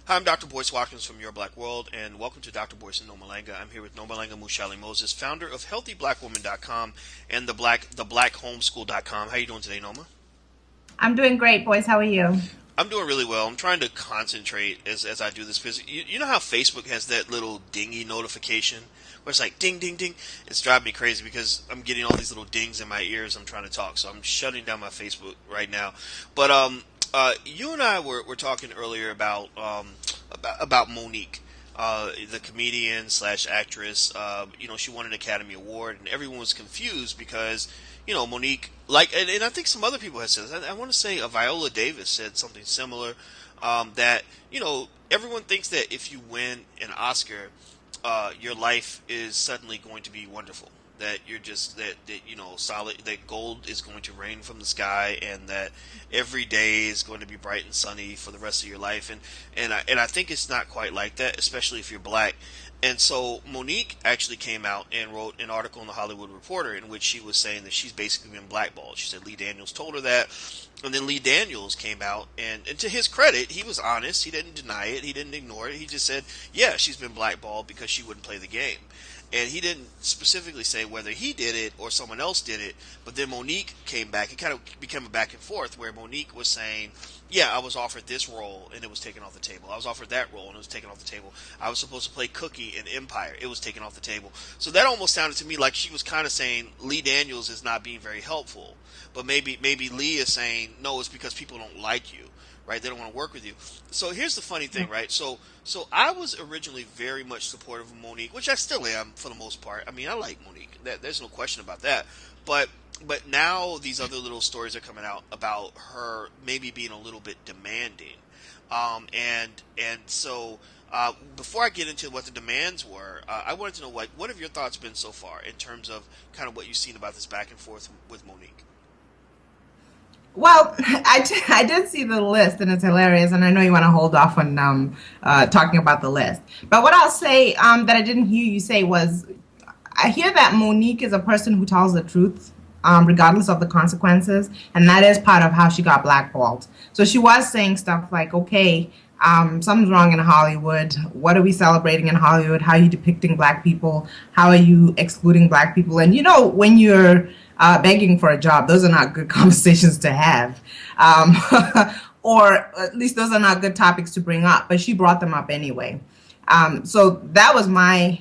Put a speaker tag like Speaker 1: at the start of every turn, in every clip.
Speaker 1: Hi, I'm Dr. Boyce Watkins from Your Black World, and welcome to Dr. Boyce and Nomalanga. I'm here with Nomalanga Mushali Moses, founder of HealthyBlackWoman.com and the BlackHomeschool.com. How you doing today, Noma?
Speaker 2: I'm doing great, boys. How are you?
Speaker 1: I'm doing really well. I'm trying to concentrate as I do this because you know how Facebook has that little dingy notification where it's like ding, ding, ding? It's driving me crazy because I'm getting all these little dings in my ears. I'm trying to talk, so I'm shutting down my Facebook right now. But you and I were talking earlier about Monique, the comedian slash actress. She won an Academy Award, and everyone was confused because Monique, like, and I think some other people had said this. I want to say Viola Davis said something similar. That everyone thinks that if you win an Oscar, your life is suddenly going to be wonderful. That you're just that solid. That gold is going to rain from the sky, and that every day is going to be bright and sunny for the rest of your life. And I think it's not quite like that, especially if you're black. And so Monique actually came out and wrote an article in the Hollywood Reporter in which she was saying that she's basically been blackballed. She said Lee Daniels told her that. And then Lee Daniels came out, and to his credit, he was honest. He didn't deny it. He didn't ignore it. He just said, yeah, she's been blackballed because she wouldn't play the game. And he didn't specifically say whether he did it or someone else did it. But then Monique came back. It kind of became a back and forth where Monique was saying, yeah, I was offered this role and it was taken off the table. I was offered that role and it was taken off the table. I was supposed to play Cookie in Empire. It was taken off the table. So that almost sounded to me like she was kind of saying Lee Daniels is not being very helpful. But maybe Lee is saying, no, it's because people don't like you, right? They don't want to work with you. So here's the funny thing, right? So I was originally very much supportive of Monique, which I still am for the most part. I mean, I like Monique. There's no question about that. But now these other little stories are coming out about her maybe being a little bit demanding. And so before I get into what the demands were, I wanted to know what have your thoughts been so far in terms of kind of what you've seen about this back and forth with Monique.
Speaker 2: Well, I did see the list and it's hilarious, and I know you want to hold off on talking about the list. But what I'll say that I didn't hear you say was I hear that Monique is a person who tells the truth, regardless of the consequences, and that is part of how she got blackballed. So she was saying stuff like, okay, something's wrong in Hollywood. What are we celebrating in Hollywood? How are you depicting black people? How are you excluding black people? And when you're begging for a job, those are not good conversations to have. Um, or at least those are not good topics to bring up, but she brought them up anyway. So that was my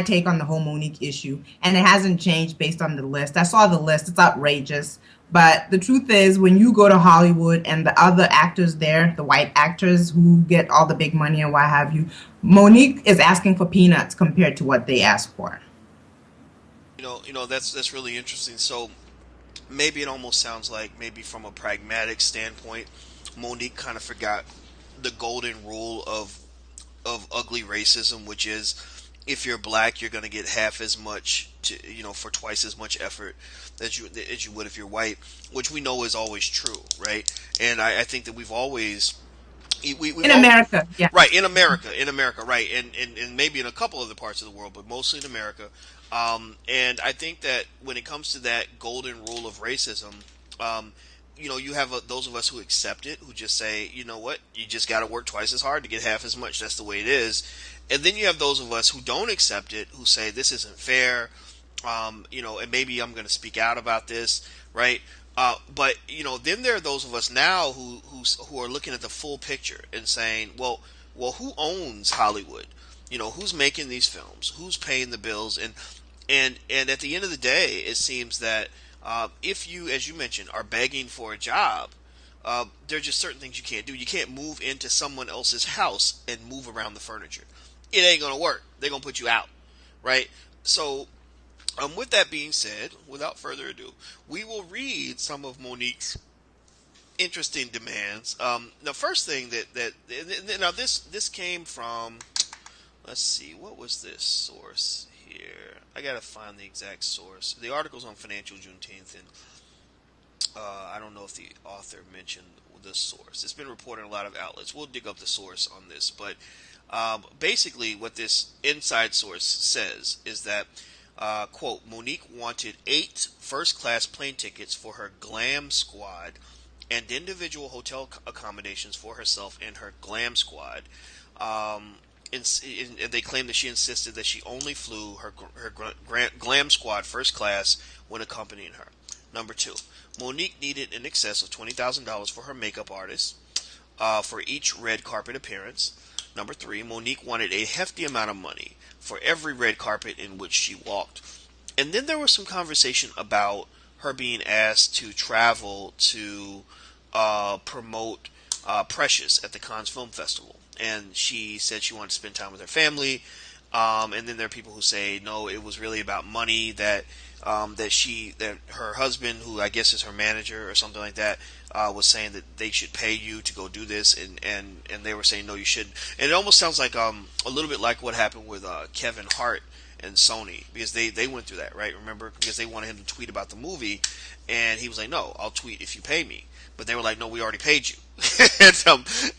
Speaker 2: take on the whole Monique issue, and it hasn't changed based on the list. I saw the list; it's outrageous. But the truth is, when you go to Hollywood and the other actors there, the white actors who get all the big money and what have you, Monique is asking for peanuts compared to what they ask for.
Speaker 1: That's really interesting. So maybe it almost sounds like maybe from a pragmatic standpoint, Monique kind of forgot the golden rule of ugly racism, which is if you're black, you're going to get half as much for twice as much effort as you would if you're white, which we know is always true, right? And I think that we've
Speaker 2: In
Speaker 1: all
Speaker 2: America, yeah.
Speaker 1: right in America, right, and maybe in a couple other parts of the world, but mostly in America. And I think that when it comes to that golden rule of racism, um, you have those of us who accept it, who just say, you know what, you just got to work twice as hard to get half as much. That's the way it is. And then you have those of us who don't accept it, who say this isn't fair. And maybe I'm going to speak out about this, right? But then there are those of us now who are looking at the full picture and saying, well, who owns Hollywood? Who's making these films? Who's paying the bills? And at the end of the day, it seems that if you, as you mentioned, are begging for a job, there are just certain things you can't do. You can't move into someone else's house and move around the furniture. It ain't gonna work. They're gonna put you out, right? So, with that being said, without further ado, we will read some of Monique's interesting demands. The first thing that now this came from. Let's see, what was this source here? I gotta find the exact source. The article's on Financial Juneteenth, and I don't know if the author mentioned the source. It's been reported in a lot of outlets. We'll dig up the source on this, but basically, what this inside source says is that, quote, Monique wanted 8 first class plane tickets for her glam squad and individual hotel accommodations for herself and her glam squad. Um, and they claim that she insisted that she only flew her glam squad first class when accompanying her. Number two, Monique needed in excess of $20,000 for her makeup artist for each red carpet appearance. Number three, Monique wanted a hefty amount of money for every red carpet in which she walked. And then there was some conversation about her being asked to travel to promote Precious at the Cannes Film Festival. And she said she wanted to spend time with her family. And then there are people who say no, it was really about money that her husband, who I guess is her manager or something like that, was saying that they should pay you to go do this, and they were saying no, you shouldn't. And it almost sounds like a little bit like what happened with Kevin Hart and Sony, because they went through that, right? Remember, because they wanted him to tweet about the movie, and he was like, no, I'll tweet if you pay me. But they were like, no, we already paid you.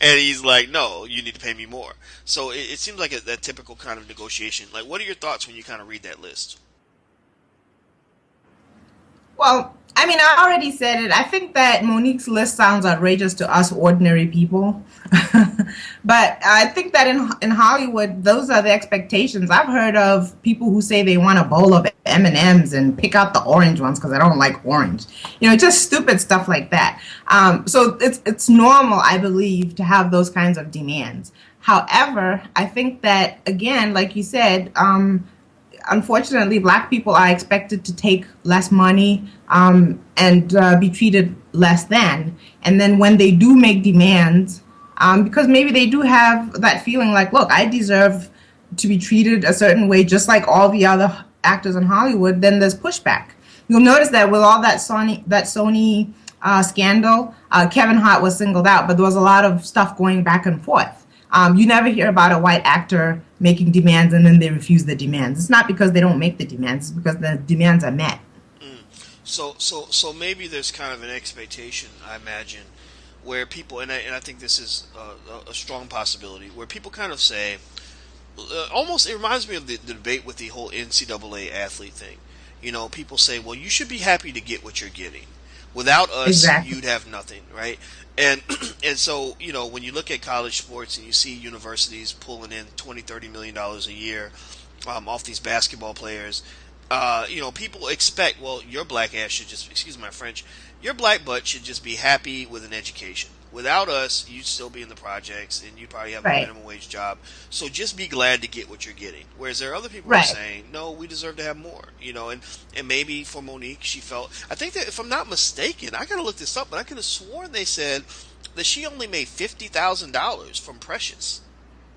Speaker 1: And he's like, no, you need to pay me more. So it seems like that typical kind of negotiation. Like, what are your thoughts when you kind of read that list?
Speaker 2: Well, I mean, I already said it. I think that Monique's list sounds outrageous to us ordinary people. But I think that in Hollywood, those are the expectations. I've heard of people who say they want a bowl of M&Ms and pick out the orange ones because I don't like orange. Just stupid stuff like that. So it's normal, I believe, to have those kinds of demands. However, I think that, again, like you said, unfortunately, Black people are expected to take less money and be treated less than. And then when they do make demands, because maybe they do have that feeling like, look, I deserve to be treated a certain way just like all the other actors in Hollywood, then there's pushback. You'll notice that with all that Sony scandal, Kevin Hart was singled out, but there was a lot of stuff going back and forth. You never hear about a white actor making demands and then they refuse the demands. It's not because they don't make the demands, it's because the demands are met.
Speaker 1: So maybe there's kind of an expectation, I imagine, where people, and I think this is a strong possibility, where people kind of say, almost, it reminds me of the debate with the whole NCAA athlete thing. People say, well, you should be happy to get what you're getting. Without us,
Speaker 2: Exactly.
Speaker 1: you'd have nothing, right? And and so, when you look at college sports and you see universities pulling in $20-30 million a year off these basketball players, people expect, well, your black ass should just, excuse my French, your black butt should just be happy with an education. Without us, you'd still be in the projects and you'd probably have a
Speaker 2: Right.
Speaker 1: minimum wage job. So just be glad to get what you're getting. Whereas there are other people who are
Speaker 2: Right.
Speaker 1: saying, no, we deserve to have more. And maybe for Monique, she felt, I think that if I'm not mistaken, I gotta look this up, but I could have sworn they said that she only made $50,000 from Precious.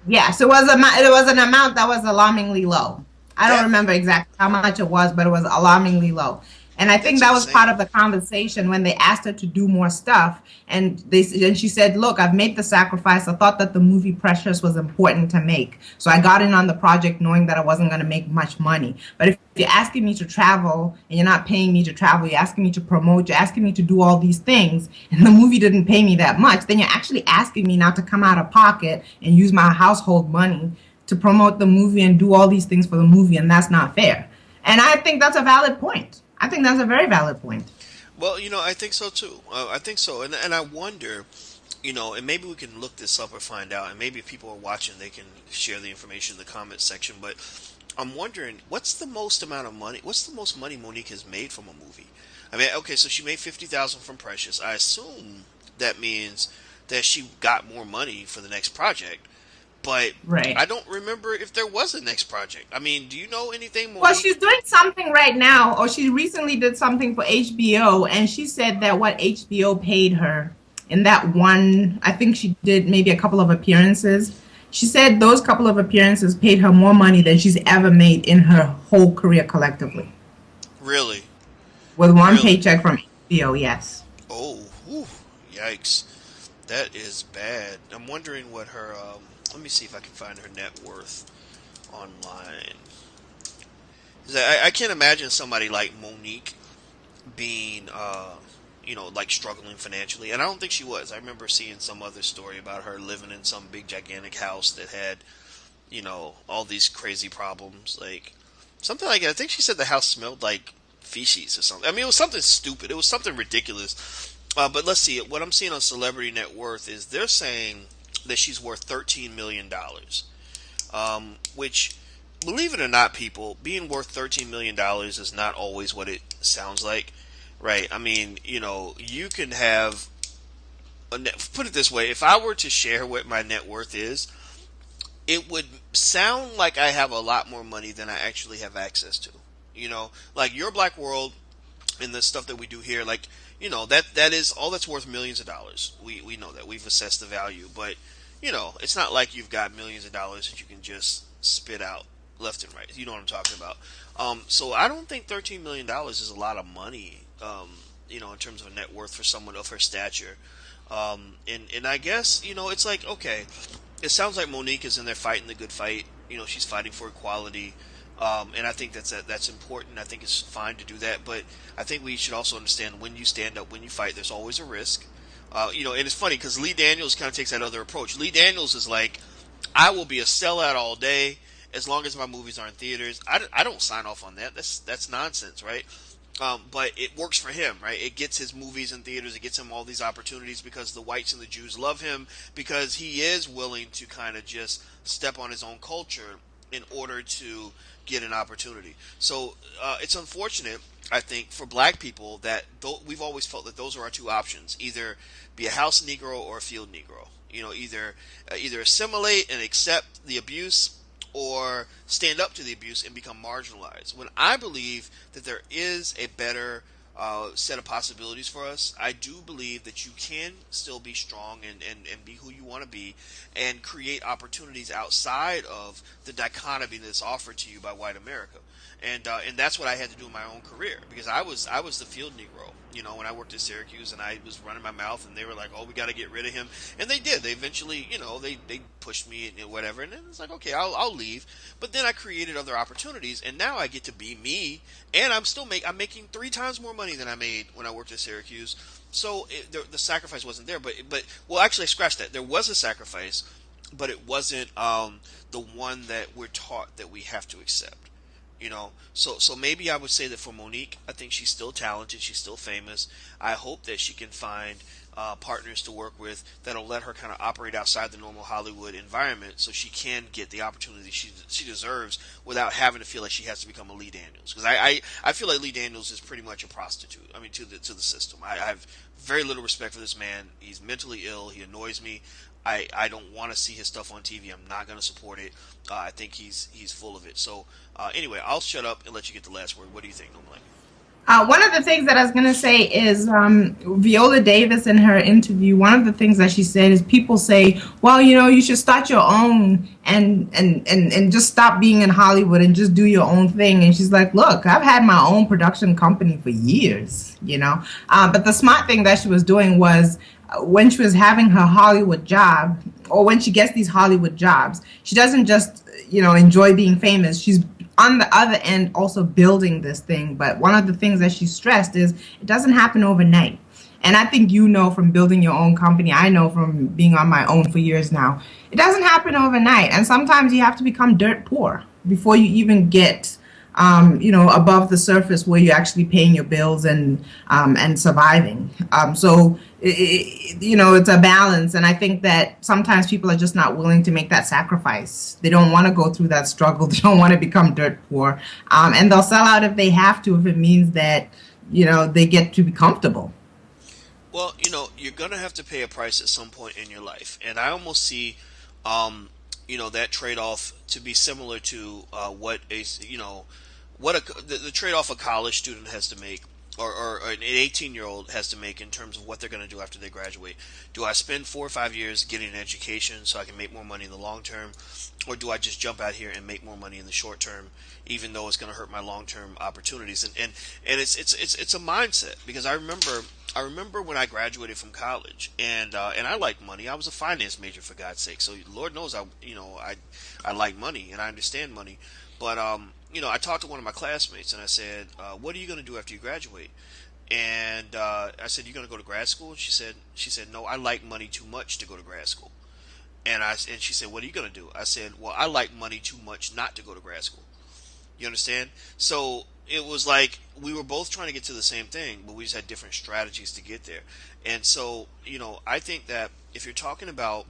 Speaker 2: Yeah, so it was an amount that was alarmingly low. I don't
Speaker 1: That
Speaker 2: remember exactly how much it was, but it was alarmingly low. And I think
Speaker 1: that's
Speaker 2: that was
Speaker 1: insane.
Speaker 2: part of the conversation when they asked her to do more stuff, and she said, "Look, I've made the sacrifice. I thought that the movie Precious was important to make, so I got in on the project knowing that I wasn't going to make much money. But if you're asking me to travel and you're not paying me to travel, you're asking me to promote, you're asking me to do all these things, and the movie didn't pay me that much, then you're actually asking me not to come out of pocket and use my household money to promote the movie and do all these things for the movie, and that's not fair." And I think that's a valid point. I think that's a very valid point.
Speaker 1: Well, I think so too. I think so, and I wonder, and maybe we can look this up or find out, and maybe if people are watching, they can share the information in the comments section. But I'm wondering, what's the most amount of money? What's the most money Monique has made from a movie? I mean, okay, so she made 50,000 from Precious. I assume that means that she got more money for the next project. But
Speaker 2: Right.
Speaker 1: I don't remember if there was a next project. I mean, do you know anything,
Speaker 2: Well,
Speaker 1: Monique?
Speaker 2: she's doing something right now, or she recently did something for HBO, and she said that what HBO paid her in that one, I think she did maybe a couple of appearances. She said those couple of appearances paid her more money than she's ever made in her whole career collectively,
Speaker 1: Really?
Speaker 2: with one
Speaker 1: Really?
Speaker 2: paycheck from HBO, yes.
Speaker 1: Oh, whew, yikes. That is bad. I'm wondering what her, let me see if I can find her net worth online. 'Cause I can't imagine somebody like Monique being, like struggling financially. And I don't think she was. I remember seeing some other story about her living in some big gigantic house that had, all these crazy problems. Like, something like that. I think she said the house smelled like feces or something. I mean, it was something stupid. It was something ridiculous. But let's see. What I'm seeing on Celebrity Net Worth is they're saying that she's worth $13 million, which, believe it or not, people, being worth $13 million is not always what it sounds like, right? I mean, you can have put it this way: if I were to share what my net worth is, it would sound like I have a lot more money than I actually have access to. Like your Black World and the stuff that we do here, like that is all that's worth millions of dollars. We know that we've assessed the value, but it's not like you've got millions of dollars that you can just spit out left and right. You know what I'm talking about. So I don't think $13 million is a lot of money. In terms of a net worth for someone of her stature. And I guess it's like, okay, it sounds like Monique is in there fighting the good fight. She's fighting for equality. And I think that's important. I think it's fine to do that, but I think we should also understand when you stand up, when you fight, there's always a risk. And it's funny because Lee Daniels kind of takes that other approach. Lee Daniels is like, I will be a sellout all day as long as my movies are in theaters. I don't sign off on that. That's nonsense, right? But it works for him, right? It gets his movies in theaters. It gets him all these opportunities because the whites and the Jews love him because he is willing to kind of just step on his own culture in order to get an opportunity. So it's unfortunate, I think, for black people that we've always felt that those are our two options: either be a house Negro or a field Negro. Either assimilate and accept the abuse, or stand up to the abuse and become marginalized. When I believe that there is a better set of possibilities for us, I do believe that you can still be strong and be who you want to be and create opportunities outside of the dichotomy that's offered to you by white America. And that's what I had to do in my own career, because I was the field Negro, when I worked at Syracuse, and I was running my mouth, and they were like, "Oh, we got to get rid of him," and they did. They eventually, they pushed me and whatever, and then it's like, okay, I'll leave. But then I created other opportunities, and now I get to be me, and I'm making 3 times more money than I made when I worked at Syracuse. So the sacrifice wasn't there, but well, actually, I scratched that. There was a sacrifice, but it wasn't the one that we're taught that we have to accept. So maybe I would say that for Monique, I think she's still talented, she's still famous. I hope that she can find partners to work with that'll let her kind of operate outside the normal Hollywood environment, so she can get the opportunity she deserves without having to feel like she has to become a Lee Daniels. Because I feel like Lee Daniels is pretty much a prostitute. I mean, to the system. I have very little respect for this man. He's mentally ill. He annoys me. I don't want to see his stuff on TV. I'm not going to support it. I think he's full of it. So anyway, I'll shut up and let you get the last word. What do you think, Monique?
Speaker 2: One of the things that I was going to say is Viola Davis in her interview, one of the things that she said is people say, well, you should start your own and just stop being in Hollywood and just do your own thing. And she's like, look, I've had my own production company for years, But the smart thing that she was doing was when she was having her Hollywood job, or when she gets these Hollywood jobs, she doesn't just, enjoy being famous. She's on the other end also building this thing. But one of the things that she stressed is it doesn't happen overnight. And I think from building your own company, I know from being on my own for years now, it doesn't happen overnight. And sometimes you have to become dirt poor before you even get above the surface where you're actually paying your bills and surviving. It's a balance. And I think that sometimes people are just not willing to make that sacrifice. They don't want to go through that struggle. They don't want to become dirt poor. And they'll sell out if they have to, if it means that, they get to be comfortable.
Speaker 1: Well, you're going to have to pay a price at some point in your life. And I almost see, that trade-off to be similar to the trade-off a college student has to make, or an 18-year-old has to make in terms of what they're going to do after they graduate. Do I spend 4 or 5 years getting an education so I can make more money in the long term, or do I just jump out here and make more money in the short term, even though it's going to hurt my long-term opportunities? And it's a mindset, because I remember when I graduated from college, and I like money. I was a finance major, for God's sake. So Lord knows I like money and I understand money. But I talked to one of my classmates and I said, "What are you going to do after you graduate?" And I said, "You're going to go to grad school?" And she said, "No, I like money too much to go to grad school." And she said, "What are you going to do?" I said, "Well, I like money too much not to go to grad school." You understand? So it was like we were both trying to get to the same thing, but we just had different strategies to get there. And so, I think that if you're talking about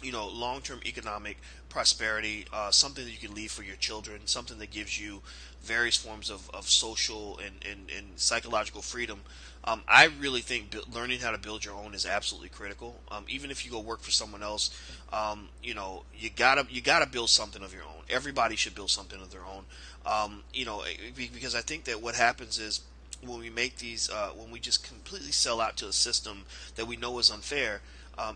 Speaker 1: long-term economic prosperity, something that you can leave for your children, something that gives you various forms of social and psychological freedom. I really think learning how to build your own is absolutely critical. Even if you go work for someone else, you gotta build something of your own. Everybody should build something of their own. Because I think that what happens is when we make these, when we just completely sell out to a system that we know is unfair,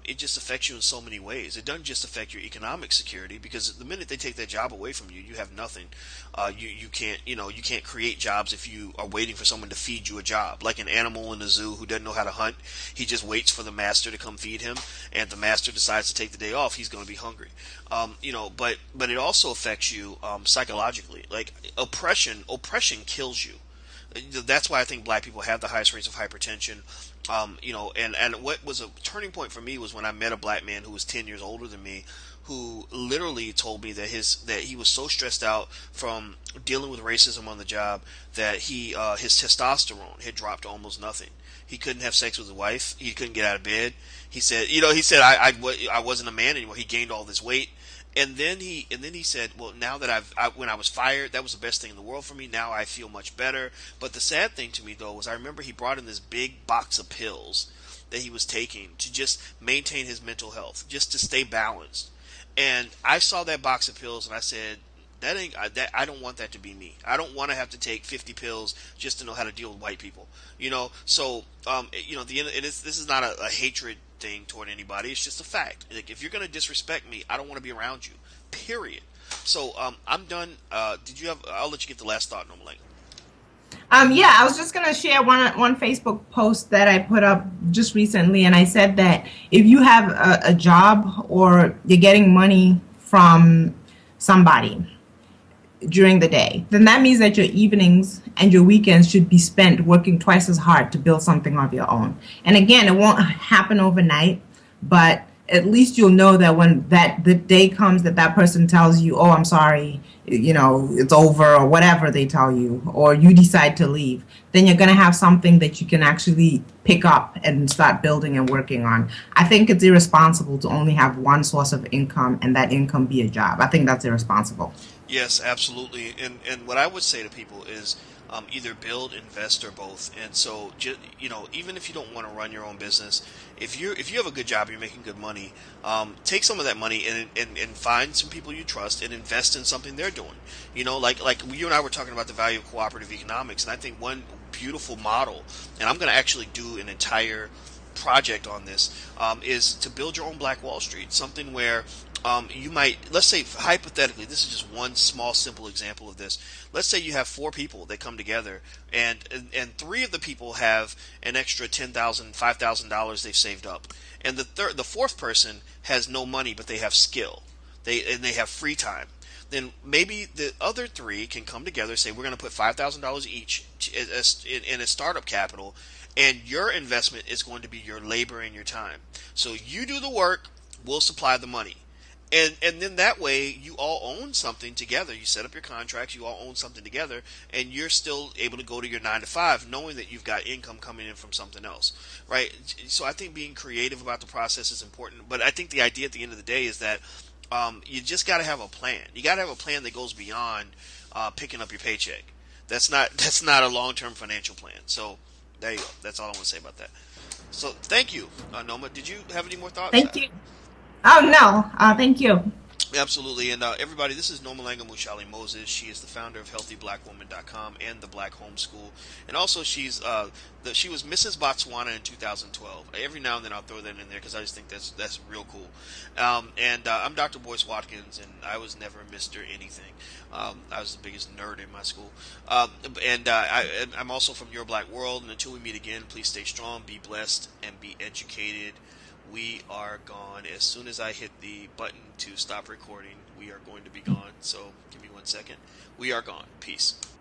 Speaker 1: it just affects you in so many ways. It doesn't just affect your economic security, because the minute they take that job away from you, you have nothing. You can't you can't create jobs if you are waiting for someone to feed you a job. Like an animal in a zoo who doesn't know how to hunt, he just waits for the master to come feed him, and the master decides to take the day off. He's going to be hungry. But it also affects you psychologically. Like oppression kills you. That's why I think black people have the highest rates of hypertension. And what was a turning point for me was when I met a black man who was 10 years older than me, who literally told me that he was so stressed out from dealing with racism on the job that his testosterone had dropped to almost nothing. He couldn't have sex with his wife. He couldn't get out of bed. He said I wasn't a man anymore. He gained all this weight. And then he said, "Well, now that when I was fired, that was the best thing in the world for me. Now I feel much better." But the sad thing to me, though, was I remember he brought in this big box of pills that he was taking to just maintain his mental health, just to stay balanced. And I saw that box of pills, and I said, "That ain't that. I don't want that to be me. I don't want to have to take 50 pills just to know how to deal with white people." So the end. This is not a hatred thing toward anybody. It's just a fact. Like, if you're going to disrespect me, I don't want to be around you. Period. So I'm done. Did you have? I'll let you get the last thought, Normal Lang.
Speaker 2: Yeah, I was just gonna share one Facebook post that I put up just recently, and I said that if you have a job or you're getting money from somebody during the day, then that means that your evenings and your weekends should be spent working twice as hard to build something of your own. And again, it won't happen overnight, but at least you'll know that when the day comes that that person tells you, "Oh, I'm sorry, it's over," or whatever they tell you, or you decide to leave, then you're going to have something that you can actually pick up and start building and working on. I think it's irresponsible to only have one source of income and that income be a job. I think that's irresponsible.
Speaker 1: Yes, absolutely. And what I would say to people is either build, invest, or both. And so, even if you don't want to run your own business, if you have a good job, you're making good money, take some of that money and find some people you trust and invest in something they're doing. Like you and I were talking about the value of cooperative economics, and I think one beautiful model, and I'm going to actually do an entire project on this, is to build your own Black Wall Street, something where you might, let's say hypothetically, this is just one small simple example of this. Let's say you have four people that come together, and three of the people have an extra $5,000 they've saved up, and the fourth person has no money but they have skill, they have free time. Then maybe the other three can come together and say, we're going to put $5,000 each in a startup capital, and your investment is going to be your labor and your time. So you do the work, we'll supply the money. And then that way you all own something together. You set up your contracts, you all own something together, and you're still able to go to your 9 to 5 knowing that you've got income coming in from something else, right? So I think being creative about the process is important, but I think the idea at the end of the day is that you just got to have a plan. You got to have a plan that goes beyond picking up your paycheck. That's not a long-term financial plan. So there you go. That's all I want to say about that. So thank you, Noma. Did you have any more thoughts?
Speaker 2: Thank you. Oh, no. Thank you.
Speaker 1: Absolutely. And everybody, this is Nomalanga Mushali Moses. She is the founder of HealthyBlackWoman.com and the Black Homeschool. And also, she was Mrs. Botswana in 2012. Every now and then I'll throw that in there because I just think that's real cool. And I'm Dr. Boyce Watkins, and I was never Mr. Anything. I was the biggest nerd in my school. I'm also from Your Black World. And until we meet again, please stay strong, be blessed, and be educated. We are gone. As soon as I hit the button to stop recording, we are going to be gone. So give me 1 second. We are gone. Peace.